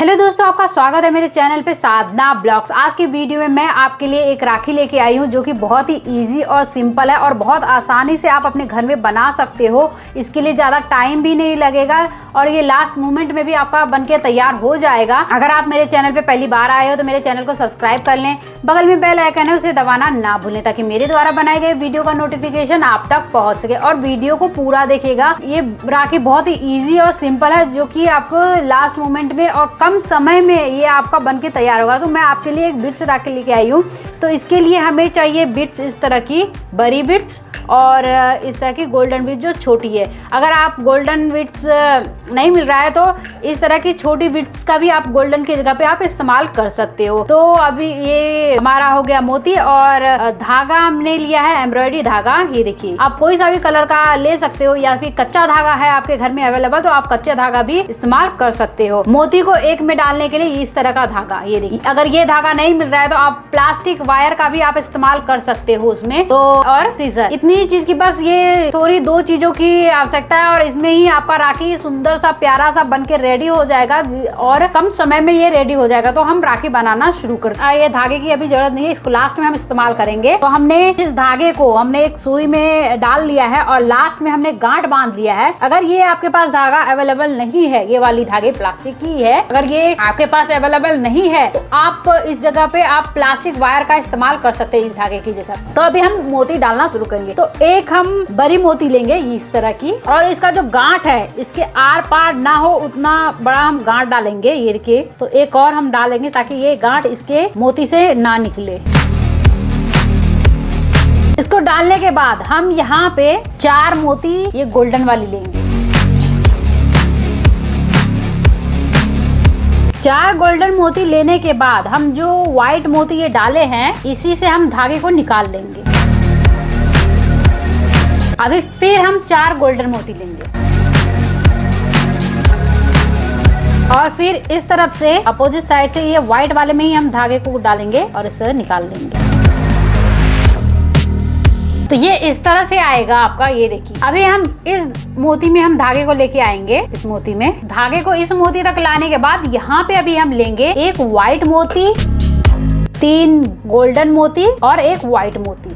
Hello दोस्तों, आपका स्वागत है मेरे चैनल पे साधना ब्लॉग्स। आज की वीडियो में मैं आपके लिए एक राखी लेके आई हूँ जो कि बहुत ही इजी और सिंपल है और बहुत आसानी से आप अपने घर में बना सकते हो। इसके लिए ज़्यादा टाइम भी नहीं लगेगा और ये लास्ट मोमेंट में भी आपका बनके तैयार हो जाएगा। अगर आप मेरे चैनल पे पहली बार आए हो तो मेरे चैनल को सब्सक्राइब कर लें, बगल में बेल आइकन है उसे दबाना ना भूलें ताकि मेरे द्वारा बनाए गए वीडियो का नोटिफिकेशन आप तक पहुँच सके और वीडियो को पूरा देखिएगा। ये राखी बहुत ही ईजी और सिंपल है जो कि आपको लास्ट मोमेंट में और कम समय में ये आपका बनके तैयार होगा। तो मैं आपके लिए एक बिट्स राखी लेके आई हूँ। तो इसके लिए हमें चाहिए बिट्स, इस तरह की बड़ी बिट्स और इस तरह की गोल्डन बिट्स जो छोटी है। अगर आप गोल्डन बिट्स नहीं मिल रहा है तो इस तरह की छोटी बिट्स का भी आप गोल्डन की जगह पे आप इस्तेमाल कर सकते हो। तो अभी ये हमारा हो गया मोती और धागा हमने लिया है एम्ब्रॉयडरी धागा। ये देखिए, आप कोई सा भी कलर का ले सकते हो या फिर कच्चा धागा है आपके घर में अवेलेबल तो आप कच्चा धागा भी इस्तेमाल कर सकते हो। मोती को एक में डालने के लिए इस तरह का धागा, ये देखिए। अगर ये धागा नहीं मिल रहा है तो आप प्लास्टिक वायर का भी आप इस्तेमाल कर सकते हो उसमें। तो और सीजर, इतनी चीज की बस ये थोड़ी दो चीजों की आवश्यकता है और इसमें ही आपका राखी सुंदर सा प्यारा सा बनके रेडी हो जाएगा और कम समय में ये रेडी हो जाएगा। तो हम राखी बनाना शुरू करते हैं। ये धागे की अभी जरूरत नहीं है, इसको लास्ट में हम इस्तेमाल करेंगे। तो हमने इस धागे को हमने एक सुई में डाल लिया है और लास्ट में हमने गांठ बांध लिया है। अगर ये आपके पास धागा अवेलेबल नहीं है, ये वाली धागे प्लास्टिक की है, अगर ये आपके पास अवेलेबल नहीं है तो आप इस जगह पे आप प्लास्टिक वायर का इस्तेमाल कर सकते हैं इस धागे की जगह। तो अभी हम मोती डालना शुरू करेंगे। तो एक हम बड़ी मोती लेंगे इस तरह की और इसका जो गांठ है इसके आर पार ना हो उतना बड़ा हम गांठ डालेंगे। ये देखिए, तो एक और हम डालेंगे ताकि ये गांठ इसके मोती से ना निकले। इसको डालने के बाद हम यहाँ पे 4 मोती ये गोल्डन वाली लेंगे। 4 गोल्डन मोती लेने के बाद हम जो व्हाइट मोती ये डाले हैं इसी से हम धागे को निकाल देंगे। अभी फिर हम 4 गोल्डन मोती लेंगे और फिर इस तरफ से अपोजिट साइड से ये व्हाइट वाले में ही हम धागे को डालेंगे और इस तरह निकाल देंगे। तो ये इस तरह से आएगा आपका। ये देखिए, अभी हम इस मोती में हम धागे को लेके आएंगे। इस मोती में धागे को इस मोती तक लाने के बाद यहाँ पे अभी हम लेंगे एक व्हाइट मोती, 3 गोल्डन मोती और एक व्हाइट मोती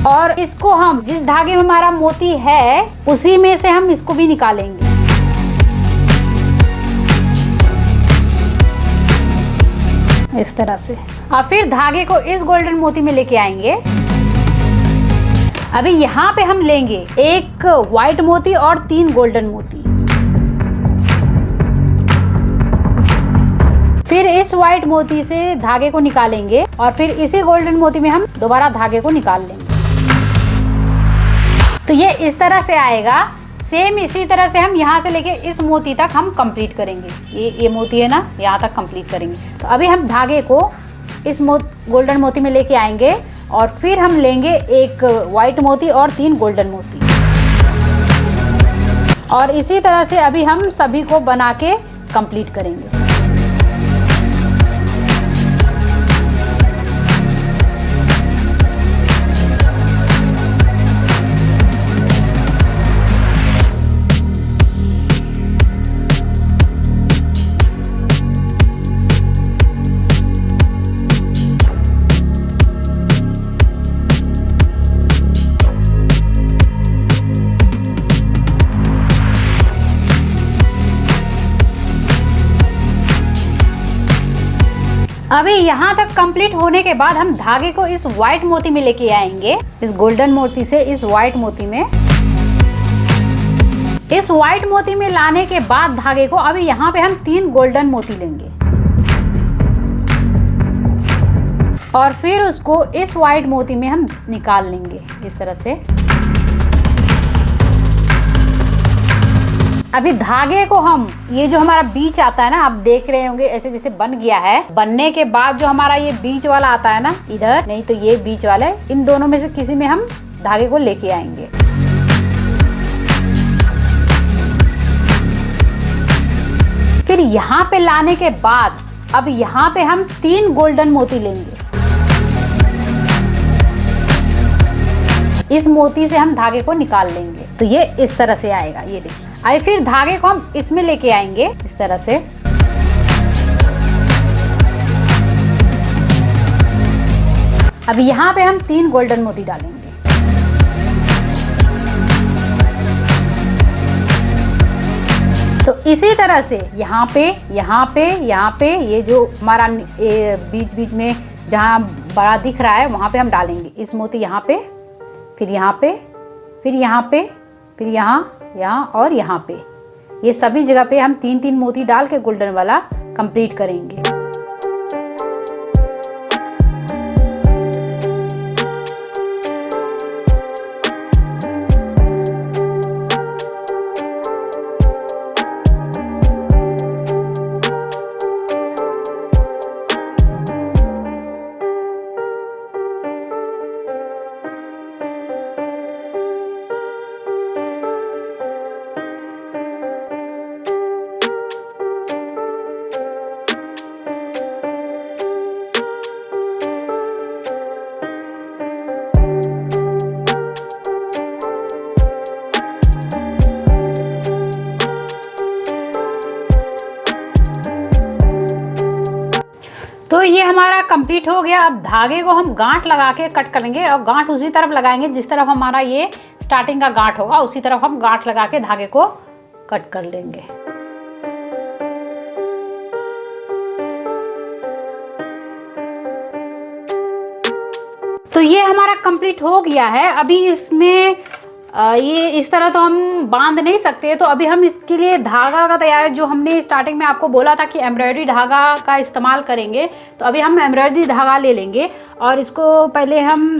और इसको हम जिस धागे में हमारा मोती है उसी में से हम इसको भी निकालेंगे। इस तरह से और फिर धागे को इस गोल्डन मोती में लेके आएंगे। अभी यहाँ पे हम लेंगे एक व्हाइट मोती और 3 गोल्डन मोती। फिर इस व्हाइट मोती से धागे को निकालेंगे और फिर इसी गोल्डन मोती में हम दोबारा धागे को निकाल लेंगे। तो ये इस तरह से आएगा। सेम इसी तरह से हम यहाँ से लेके इस मोती तक हम कंप्लीट करेंगे। ये मोती है ना, यहाँ तक कंप्लीट करेंगे। तो अभी हम धागे को इस गोल्डन मोती में लेके आएंगे और फिर हम लेंगे एक व्हाइट मोती और 3 गोल्डन मोती और इसी तरह से अभी हम सभी को बना के कंप्लीट करेंगे। अभी यहाँ तक कंप्लीट होने के बाद हम धागे को इस व्हाइट मोती में लेके आएंगे, इस गोल्डन मोती से इस व्हाइट मोती में। इस व्हाइट मोती में लाने के बाद धागे को अभी यहाँ पे हम 3 गोल्डन मोती लेंगे और फिर उसको इस व्हाइट मोती में हम निकाल लेंगे इस तरह से। अभी धागे को हम ये जो हमारा बीच आता है ना, आप देख रहे होंगे ऐसे जैसे बन गया है। बनने के बाद जो हमारा ये बीच वाला आता है ना, इधर नहीं तो ये बीच वाला है, इन दोनों में से किसी में हम धागे को लेके आएंगे। फिर यहाँ पे लाने के बाद अब यहाँ पे हम 3 गोल्डन मोती लेंगे। इस मोती से हम धागे को निकाल लेंगे। तो ये इस तरह से आएगा, ये देखिए। आइए फिर धागे को हम इसमें लेके आएंगे इस तरह से। अब यहाँ पे हम 3 गोल्डन मोती डालेंगे। तो इसी तरह से यहाँ पे, यहाँ पे, यहाँ पे, ये जो हमारा बीच बीच में जहाँ बड़ा दिख रहा है वहाँ पे हम डालेंगे इस मोती, यहाँ पे, फिर यहाँ पे, फिर यहाँ पे, फिर यहाँ, यहाँ और यहाँ पे। ये सभी जगह पे हम 3-3 मोती डाल के गोल्डन वाला कंप्लीट करेंगे। तो ये हमारा कंप्लीट हो गया। अब धागे को हम गांठ लगा के कट करेंगे और गांठ उसी तरफ लगाएंगे जिस तरफ हमारा ये स्टार्टिंग का गांठ होगा, उसी तरफ हम गांठ लगा के धागे को कट कर लेंगे। तो ये हमारा कंप्लीट हो गया है। अभी इसमें ये इस तरह तो हम बांध नहीं सकते, तो अभी हम इसके लिए धागा का तैयार, जो हमने स्टार्टिंग में आपको बोला था कि एम्ब्रॉयडरी धागा का इस्तेमाल करेंगे, तो अभी हम एम्ब्रॉयडरी धागा ले लेंगे और इसको पहले हम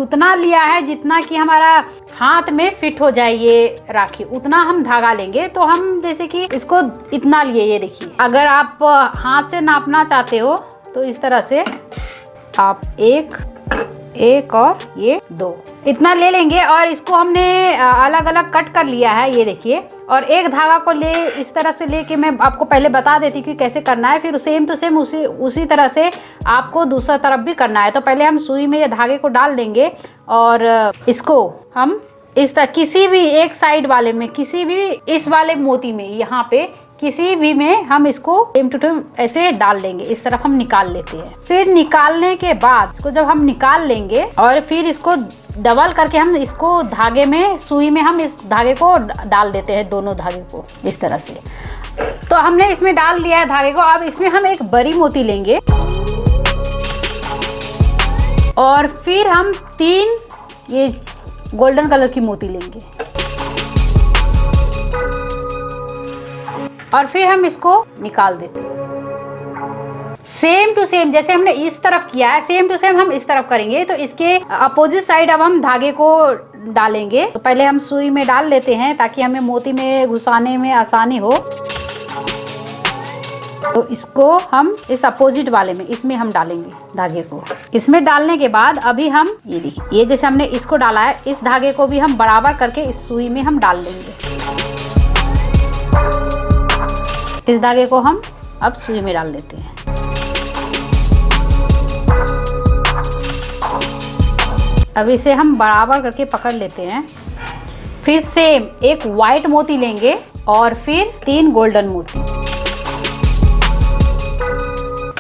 उतना लिया है जितना कि हमारा हाथ में फिट हो जाए ये राखी, उतना हम धागा लेंगे। तो हम जैसे कि इसको इतना लिए, ये देखिए, अगर आप हाथ से नापना चाहते हो तो इस तरह से आप एक और ये 2 इतना ले लेंगे और इसको हमने अलग अलग कट कर लिया है, ये देखिए। और एक धागा को ले इस तरह से लेके मैं आपको पहले बता देती हूँ कि कैसे करना है, फिर सेम टू सेम उसी तरह से आपको दूसरा तरफ भी करना है। तो पहले हम सुई में ये धागे को डाल देंगे और इसको हम इस तरह किसी भी एक साइड वाले में, किसी भी इस वाले मोती में, यहाँ पे किसी भी में हम इसको सेम टू सेम ऐसे डाल देंगे। इस तरफ हम निकाल लेते हैं। फिर निकालने के बाद इसको जब हम निकाल लेंगे और फिर इसको डबल करके हम इसको धागे में, सुई में हम इस धागे को डाल देते हैं, दोनों धागे को इस तरह से। तो हमने इसमें डाल दिया है धागे को। अब इसमें हम एक बड़ी मोती लेंगे और फिर हम 3 ये गोल्डन कलर की मोती लेंगे और फिर हम इसको निकाल देते हैं। सेम टू सेम जैसे हमने इस तरफ किया है, सेम टू सेम हम इस तरफ करेंगे। तो इसके अपोजिट साइड अब हम धागे को डालेंगे। तो पहले हम सुई में डाल लेते हैं ताकि हमें मोती में घुसाने में आसानी हो। तो इसको हम इस अपोजिट वाले में, इसमें हम डालेंगे धागे को। इसमें डालने के बाद अभी हम ये देखिए, ये जैसे हमने इसको डाला है, इस धागे को भी हम बराबर करके इस सुई में हम डाल देंगे। इस धागे को हम अब सुई में डाल देते हैं। अब इसे हम बराबर करके पकड़ लेते हैं। फिर सेम एक वाइट मोती लेंगे और फिर 3 गोल्डन मोती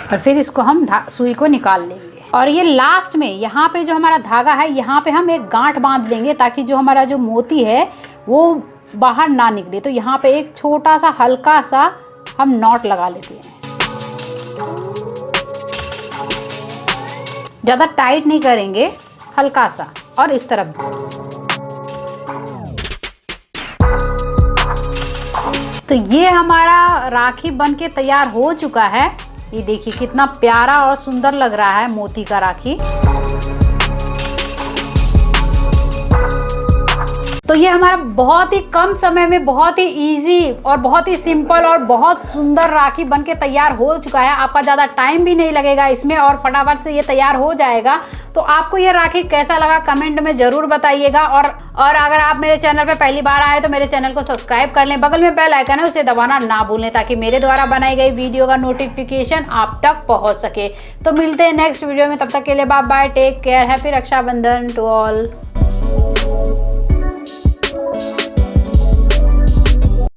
और फिर इसको हम सुई को निकाल लेंगे। और ये लास्ट में यहाँ पे जो हमारा धागा है, यहाँ पे हम एक गांठ बांध लेंगे ताकि जो हमारा जो मोती है वो बाहर ना निकले। तो यहाँ पे एक छोटा सा हल्का सा हम नॉट लगा लेते हैं। ज़्यादा टाइट नहीं करेंगे, हल्का सा। और इस तरफ तो ये हमारा राखी बनके तैयार हो चुका है। ये देखिए कितना प्यारा और सुंदर लग रहा है मोती का राखी। तो ये हमारा बहुत ही कम समय में बहुत ही इजी और बहुत ही सिंपल और बहुत सुंदर राखी बनके तैयार हो चुका है। आपका ज़्यादा टाइम भी नहीं लगेगा इसमें और फटाफट से ये तैयार हो जाएगा। तो आपको ये राखी कैसा लगा कमेंट में ज़रूर बताइएगा। और अगर आप मेरे चैनल पे पहली बार आए तो मेरे चैनल को सब्सक्राइब कर लें। बगल में बेल आइकन है, उसे दबाना ना भूलें ताकि मेरे द्वारा बनाई गई वीडियो का नोटिफिकेशन आप तक पहुँच सके। तो मिलते हैं नेक्स्ट वीडियो में, तब तक के लिए bye bye, take care, happy Rakshabandhan to all.